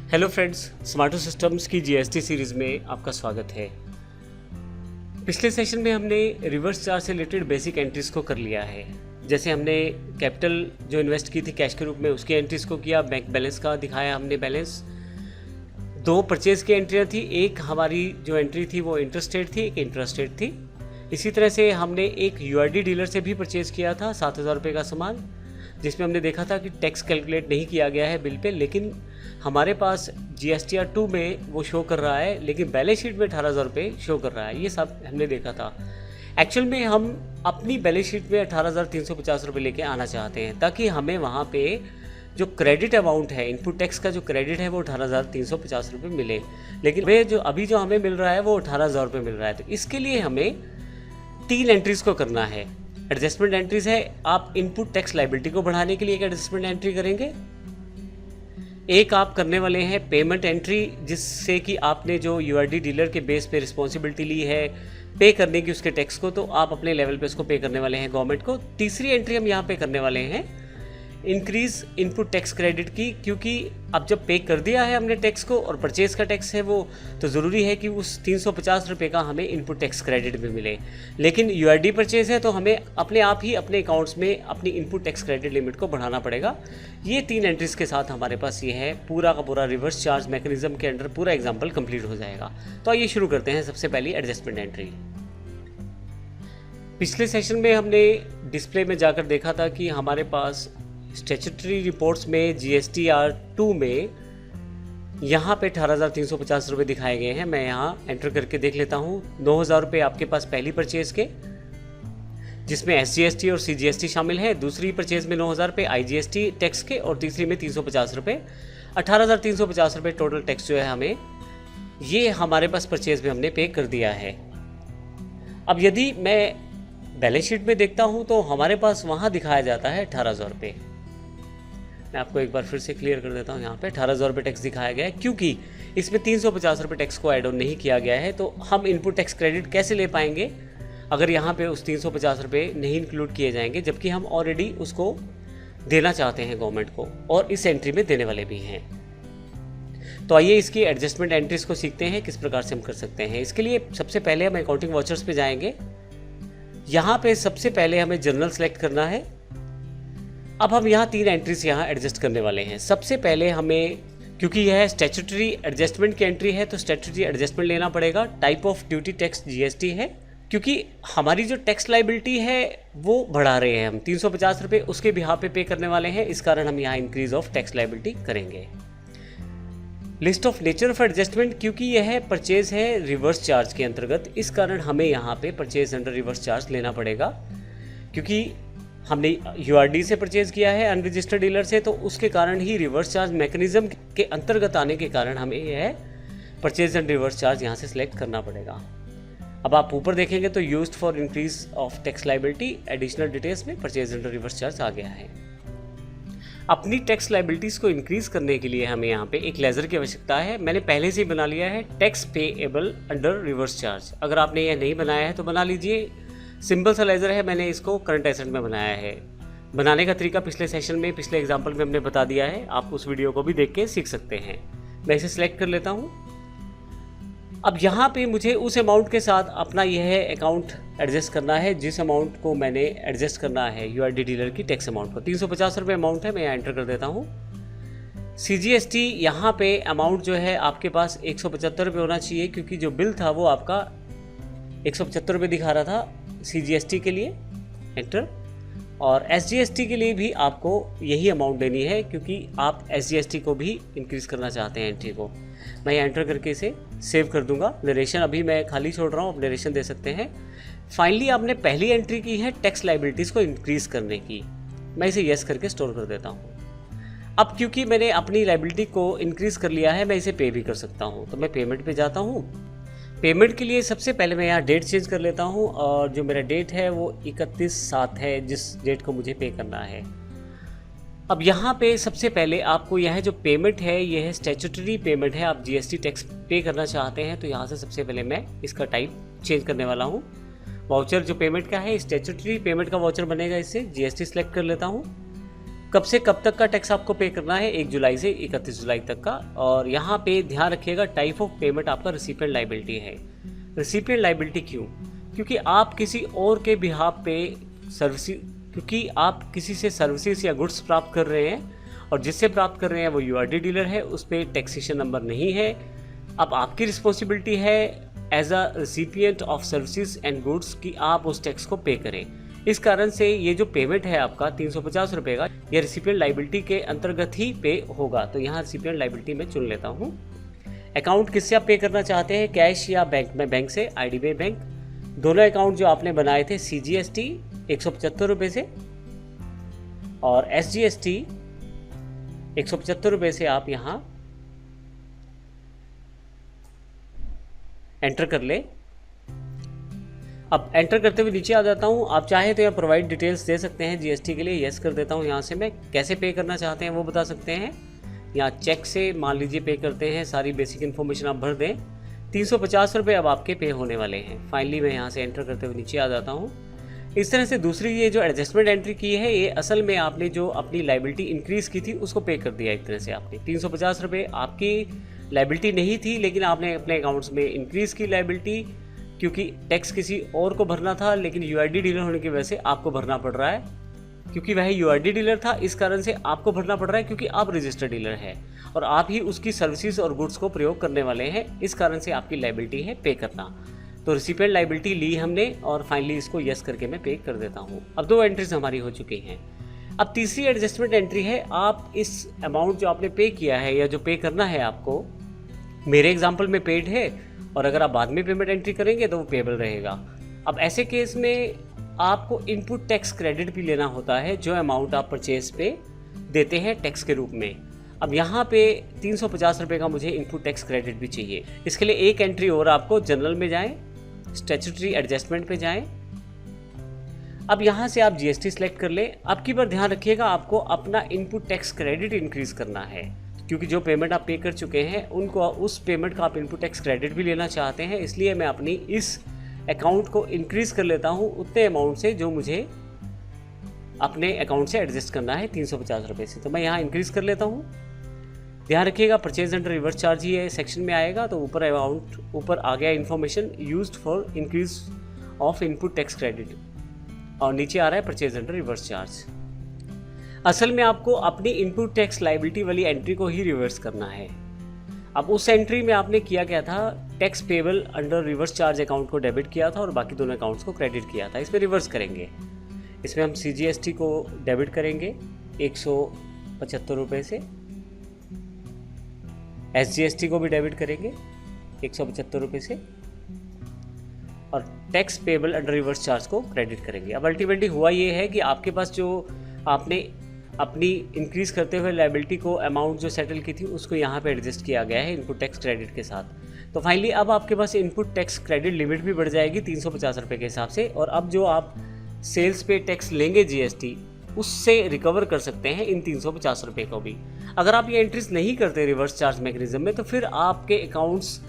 Hello friends, स्मार्टो systems की GST series में आपका स्वागत है। पिछले सेशन में हमने रिवर्स चार्ज से रिलेटेड बेसिक एंट्रीज़ को कर लिया है। जैसे हमने कैपिटल जो इन्वेस्ट की थी कैश के रूप में उसकी एंट्रीज़ को किया, बैंक बैलेंस का दिखाया हमने बैलेंस। दो परचेज़ की एंट्रियाँ थी, एक हमारी जो एंट्री थी वो इंटरस्टेट थी, एक इंट्रास्टेट थी। इसी तरह से हमने एक यूआरडी डीलर से भी परचेज़ किया था 7,000 रुपये का सामान, जिसमें हमने देखा था कि टैक्स कैलकुलेट नहीं किया गया है बिल पे, लेकिन हमारे पास GSTR 2 में वो शो कर रहा है, लेकिन बैलेंस शीट में 18,000 रुपये शो कर रहा है। ये सब हमने देखा था। एक्चुअल में हम अपनी बैलेंस शीट में 18,350 रुपये लेके आना चाहते हैं, ताकि हमें वहाँ पे जो क्रेडिट अमाउंट है, इनपुट टैक्स का जो क्रेडिट है वो 18,350 रुपये मिले, लेकिन वे जो अभी जो हमें मिल रहा है वो 18,000 रुपये मिल रहा है। तो इसके लिए हमें 3 एंट्रीज़ को करना है। एडजस्टमेंट एंट्रीज है, आप इनपुट टैक्स लाइबिलिटी को बढ़ाने के लिए एक एडजस्टमेंट एंट्री करेंगे। एक आप करने वाले हैं पेमेंट एंट्री, जिससे कि आपने जो यूआरडी डीलर के बेस पे रिस्पॉन्सिबिलिटी ली है पे करने की उसके टैक्स को, तो आप अपने लेवल पे उसको पे करने वाले हैं गवर्नमेंट को। तीसरी एंट्री हम यहाँ पे करने वाले हैं इंक्रीज इनपुट टैक्स क्रेडिट की, क्योंकि अब जब पे कर दिया है हमने टैक्स को और परचेज का टैक्स है वो, तो ज़रूरी है कि उस 350 रुपये का हमें इनपुट टैक्स क्रेडिट भी मिले। लेकिन यूआरडी परचेज है तो हमें अपने आप ही अपने अकाउंट्स में अपनी इनपुट टैक्स क्रेडिट लिमिट को बढ़ाना पड़ेगा। ये 3 एंट्रीज़ के साथ हमारे पास ये है पूरा का पूरा रिवर्स चार्ज मैकेनिज्म के अंडर पूरा एग्जाम्पल कंप्लीट हो जाएगा। तो आइए शुरू करते हैं। सबसे पहली एडजस्टमेंट एंट्री। पिछले सेशन में हमने डिस्प्ले में जाकर देखा था कि हमारे पास स्टैट्यूटरी रिपोर्ट्स में GSTR 2 में यहाँ पे 18,350 रुपये दिखाए गए हैं। मैं यहाँ एंटर करके देख लेता हूँ। 9,000 रुपये आपके पास पहली परचेज़ के, जिसमें SGST और CGST शामिल है। दूसरी परचेज़ में 9,000 रुपये IGST टैक्स के, और तीसरी में 350 रुपये। 18,350 रुपये टोटल टैक्स जो है हमें, ये हमारे पास परचेज़ में हमने पे कर दिया है। अब यदि मैं बैलेंस शीट में देखता हूँ तो हमारे पास वहाँ दिखाया जाता है 18,000 रुपये। मैं आपको एक बार फिर से क्लियर कर देता हूँ। यहाँ पे 18,000 रुपये टैक्स दिखाया गया है, क्योंकि इसमें 350 रुपये टैक्स को ऐड ऑन नहीं किया गया है। तो हम इनपुट टैक्स क्रेडिट कैसे ले पाएंगे अगर यहाँ पे उस 350 रुपये नहीं इंक्लूड किए जाएंगे, जबकि हम ऑलरेडी उसको देना चाहते हैं गवर्नमेंट को, और इस एंट्री में देने वाले भी हैं। तो आइए इसकी एडजस्टमेंट एंट्रीज को सीखते हैं किस प्रकार से हम कर सकते हैं। इसके लिए सबसे पहले हम अकाउंटिंग वाचर्स पे जाएंगे। यहाँ पे सबसे पहले हमें जनरल सेलेक्ट करना है। अब हम यहाँ 3 एंट्रीज यहाँ एडजस्ट करने वाले हैं। सबसे पहले हमें, क्योंकि यह स्टैट्यूटरी एडजस्टमेंट की एंट्री है, तो स्टैट्यूटरी एडजस्टमेंट लेना पड़ेगा। Type of duty tax GST है, क्योंकि हमारी जो टैक्स लाइबिलिटी है वो बढ़ा रहे हैं हम 350 रुपये उसके बिहाफ पे करने वाले हैं। इस कारण हम यहाँ इंक्रीज ऑफ टैक्स लाइबिलिटी करेंगे। List of nature of adjustment, क्योंकि यह परचेज है रिवर्स चार्ज के अंतर्गत, इस कारण हमें यहाँ पे परचेज अंडर रिवर्स चार्ज लेना पड़ेगा। क्योंकि हमने यूआरडी से परचेज किया है अनरजिस्टर्ड डीलर से, तो उसके कारण ही रिवर्स चार्ज मैकेनिज्म के अंतर्गत आने के कारण हमें यह परचेज एंड रिवर्स चार्ज यहाँ से सिलेक्ट करना पड़ेगा। अब आप ऊपर देखेंगे तो used for increase of tax liability additional details में परचेज एंड रिवर्स चार्ज आ गया है। अपनी टैक्स लाइबिलिटीज़ को इंक्रीज करने के लिए हमें यहाँ पे एक लेजर की आवश्यकता है। मैंने पहले से ही बना लिया है tax payable under reverse charge. अगर आपने यह नहीं बनाया है तो बना लीजिए। सिंपल सा लेजर है, मैंने इसको करंट एसेट में बनाया है। बनाने का तरीका पिछले सेशन में, पिछले एग्जाम्पल में हमने बता दिया है, आप उस वीडियो को भी देख के सीख सकते हैं। मैं इसे सिलेक्ट कर लेता हूँ। अब यहाँ पे मुझे उस अमाउंट के साथ अपना यह अकाउंट एडजस्ट करना है जिस अमाउंट को मैंने एडजस्ट करना है यूआरडी डीलर की टैक्स अमाउंट को। 350 रुपये अमाउंट है, मैं यहाँ एंटर कर देता हूँ। CGST यहाँ पे अमाउंट जो है आपके पास 175 रुपये होना चाहिए, क्योंकि जो बिल था वो आपका 175 रुपये दिखा रहा था CGST के लिए। एंटर। और SGST के लिए भी आपको यही अमाउंट देनी है, क्योंकि आप SGST को भी इंक्रीज़ करना चाहते हैं एंट्री को। मैं एंटर करके इसे सेव कर दूंगा। नरेशन अभी मैं खाली छोड़ रहा हूँ, आप नरेशन दे सकते हैं। फाइनली आपने पहली एंट्री की है टैक्स लाइबिलिटीज़ को इंक्रीज़ करने की। मैं इसे येस करके स्टोर कर देता हूँ। अब क्योंकि मैंने अपनी लाइबिलिटी को इंक्रीज़ कर लिया है, मैं इसे पे भी कर सकता हूँ। तो मैं पेमेंट पे जाता हूँ। पेमेंट के लिए सबसे पहले मैं यहाँ डेट चेंज कर लेता हूँ, और जो मेरा डेट है वो 31/7 है, जिस डेट को मुझे पे करना है। अब यहाँ पे सबसे पहले आपको यह जो पेमेंट है यह स्टैट्यूटरी पेमेंट है। आप GST टैक्स पे करना चाहते हैं, तो यहाँ से सबसे पहले मैं इसका टाइप चेंज करने वाला हूँ। वाउचर जो पेमेंट का है स्टैट्यूटरी पेमेंट का वाउचर बनेगा, इससे GST सेलेक्ट कर लेता हूँ। कब से कब तक का टैक्स आपको पे करना है, 1 जुलाई से 31 जुलाई तक का। और यहाँ पे ध्यान रखिएगा, टाइप ऑफ पेमेंट आपका रिसिपिएंट लायबिलिटी है। रिसिपिएंट लायबिलिटी क्यों? क्योंकि आप किसी और के बिहाफ पे क्योंकि आप किसी से सर्विसेज या गुड्स प्राप्त कर रहे हैं और जिससे प्राप्त कर रहे हैं वो यूआरडी डीलर है, उस पर टैक्सेशन नंबर नहीं है। अब आपकी रिस्पॉन्सिबिलिटी है as a recipient of services and goods कि आप उस टैक्स को पे करें। इस कारण से ये जो पेमेंट है आपका 350 रुपये का, ये रिसिपिएंट लायबिलिटी के अंतर्गत ही पे होगा। तो यहाँ रिसिपिएंट लायबिलिटी में चुन लेता हूँ। अकाउंट किससे आप पे करना चाहते हैं, कैश या बैंक में? बैंक से, IDBI बैंक। दोनों अकाउंट जो आपने बनाए थे CGST 175 रुपये से और SGST 175 रुपये से आप यहाँ एंटर कर ले। अब एंटर करते हुए नीचे आ जाता हूँ। आप चाहे तो यहाँ प्रोवाइड डिटेल्स दे सकते हैं GST के लिए, यस कर देता हूँ। यहाँ से मैं कैसे पे करना चाहते हैं वो बता सकते हैं। यहाँ चेक से मान लीजिए पे करते हैं, सारी बेसिक इन्फॉर्मेशन आप भर दें। 350 रुपये अब आपके पे होने वाले हैं। फाइनली मैं यहाँ से एंटर करते हुए नीचे आ जाता हूँ। इस तरह से दूसरी ये जो एडजस्टमेंट एंट्री की है, ये असल में आपने जो अपनी लायबिलिटी इंक्रीज़ की थी उसको पे कर दिया। एक तरह से आपने 350 रुपये आपकी लायबिलिटी नहीं थी, लेकिन आपने अपने अकाउंट्स में इंक्रीज़ की लायबिलिटी, क्योंकि टैक्स किसी और को भरना था, लेकिन यूआरडी डीलर होने की वजह से आपको भरना पड़ रहा है। क्योंकि वह यूआरडी डीलर था, इस कारण से आपको भरना पड़ रहा है, क्योंकि आप रजिस्टर्ड डीलर हैं और आप ही उसकी सर्विसेज और गुड्स को प्रयोग करने वाले हैं। इस कारण से आपकी लायबिलिटी है पे करना। तो रिसिपिएंट लायबिलिटी ली हमने और फाइनली इसको यस करके मैं पे कर देता हूँ। अब 2 एंट्रीज हमारी हो चुकी हैं। अब तीसरी एडजस्टमेंट एंट्री है, आप इस अमाउंट जो आपने पे किया है या जो पे करना है आपको, मेरे एग्जाम्पल में पेड है और अगर आप बाद में पेमेंट एंट्री करेंगे तो वो पेबल रहेगा। अब ऐसे केस में आपको इनपुट टैक्स क्रेडिट भी लेना होता है, जो अमाउंट आप परचेज पे देते हैं टैक्स के रूप में। अब यहाँ पे 350 रुपये का मुझे इनपुट टैक्स क्रेडिट भी चाहिए। इसके लिए एक एंट्री और, आपको जनरल में जाएं, स्टैट्यूटरी एडजस्टमेंट पे जाएं। अब यहाँ से आप GST सिलेक्ट कर लें। अब की बार ध्यान रखिएगा, आपको अपना इनपुट टैक्स क्रेडिट इंक्रीज करना है, क्योंकि जो पेमेंट आप पे कर चुके हैं उनको, उस पेमेंट का आप इनपुट टैक्स क्रेडिट भी लेना चाहते हैं। इसलिए मैं अपनी इस अकाउंट को इंक्रीज़ कर लेता हूँ उतने अमाउंट से जो मुझे अपने अकाउंट से एडजस्ट करना है 350 रुपये से। तो मैं यहाँ इंक्रीज़ कर लेता हूँ। ध्यान रखिएगा, परचेज अंडर रिवर्स चार्ज ही है सेक्शन में आएगा, तो ऊपर अमाउंट ऊपर आ गया information used for increase of input tax credit, और नीचे आ रहा है परचेज अंडर रिवर्स चार्ज। असल में आपको अपनी इनपुट टैक्स लायबिलिटी वाली एंट्री को ही रिवर्स करना है। अब उस एंट्री में आपने किया क्या था, tax payable under reverse charge account को डेबिट किया था और बाकी दोनों अकाउंट्स को क्रेडिट किया था। इसमें रिवर्स करेंगे। इसमें हम CGST को डेबिट करेंगे 175 रुपये से, SGST को भी डेबिट करेंगे 175 रुपये से और tax payable under reverse charge को क्रेडिट करेंगे। अब अल्टीमेटली हुआ ये है कि आपके पास जो आपने अपनी इंक्रीज़ करते हुए लायबिलिटी को अमाउंट जो सेटल की थी उसको यहाँ पे एडजस्ट किया गया है इनपुट टैक्स क्रेडिट के साथ। तो फाइनली अब आपके पास इनपुट टैक्स क्रेडिट लिमिट भी बढ़ जाएगी 350 रुपये के हिसाब से, और अब जो आप सेल्स पे टैक्स लेंगे GST, उससे रिकवर कर सकते हैं इन 350 रुपये को भी। अगर आप ये एंट्रीज नहीं करते रिवर्स चार्ज मैकेनिज्म में, तो फिर आपके अकाउंट्स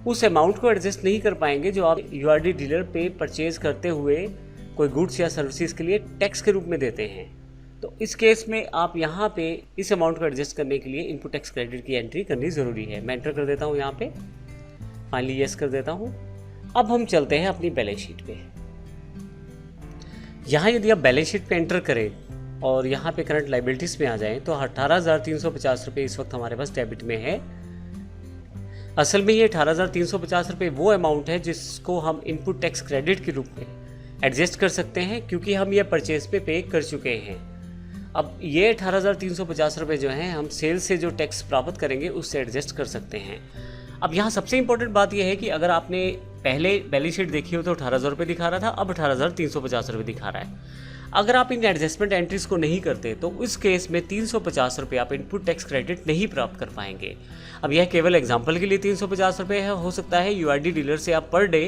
उस अमाउंट को एडजस्ट नहीं कर पाएंगे जो आप यूआरडी डीलर पे परचेज करते हुए कोई गुड्स या सर्विसेज के लिए टैक्स के रूप में देते हैं। तो इस केस में आप यहाँ पे इस अमाउंट को एडजस्ट करने के लिए इनपुट टैक्स क्रेडिट की एंट्री करनी ज़रूरी है। मैं एंटर कर देता हूँ यहाँ पे, फाइनली यस कर देता हूँ। अब हम चलते हैं अपनी बैलेंस शीट पे। यहाँ यदि आप बैलेंस शीट पे एंटर करें और यहाँ पे करंट लाइबिलिटीज़ में आ जाएं तो 18,350 रुपये इस वक्त हमारे पास डेबिट में है। असल में ये 18,350 रुपये वो अमाउंट है जिसको हम इनपुट टैक्स क्रेडिट के रूप में एडजस्ट कर सकते हैं, क्योंकि हम ये परचेज पे कर चुके हैं। अब ये 18,350 रुपये जो हैं हम सेल से जो टैक्स प्राप्त करेंगे उससे एडजस्ट कर सकते हैं। अब यहाँ सबसे इंपॉर्टेंट बात यह है कि अगर आपने पहले बैलेंस शीट देखी हो तो 18,000 रुपये दिखा रहा था, अब 18,350 रुपये दिखा रहा है। अगर आप इन एडजस्टमेंट एंट्रीज को नहीं करते तो उस केस में 350 रुपये आप इनपुट टैक्स क्रेडिट नहीं प्राप्त कर पाएंगे। अब यह केवल एग्जांपल के लिए 350 रुपये है, हो सकता है यूआरडी डीलर से आप पर डे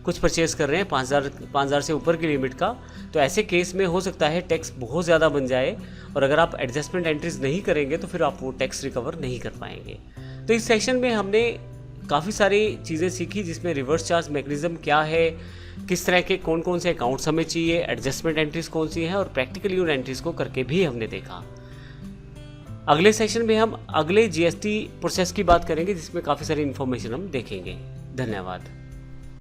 कुछ परचेज कर रहे हैं 5,000 से ऊपर की लिमिट का, तो ऐसे केस में हो सकता है टैक्स बहुत ज़्यादा बन जाए, और अगर आप एडजस्टमेंट एंट्रीज नहीं करेंगे तो फिर आप वो टैक्स रिकवर नहीं कर पाएंगे। तो इस सेक्शन में हमने काफ़ी सारी चीज़ें सीखी, जिसमें रिवर्स चार्ज मैकेनिज्म क्या है, किस तरह के कौन कौन से अकाउंट्स हमें चाहिए, एडजस्टमेंट एंट्रीज कौन सी हैं, और प्रैक्टिकली उन एंट्रीज को करके भी हमने देखा। अगले सेशन में हम अगले जीएसटी प्रोसेस की बात करेंगे जिसमें काफ़ी सारी इन्फॉर्मेशन हम देखेंगे। धन्यवाद।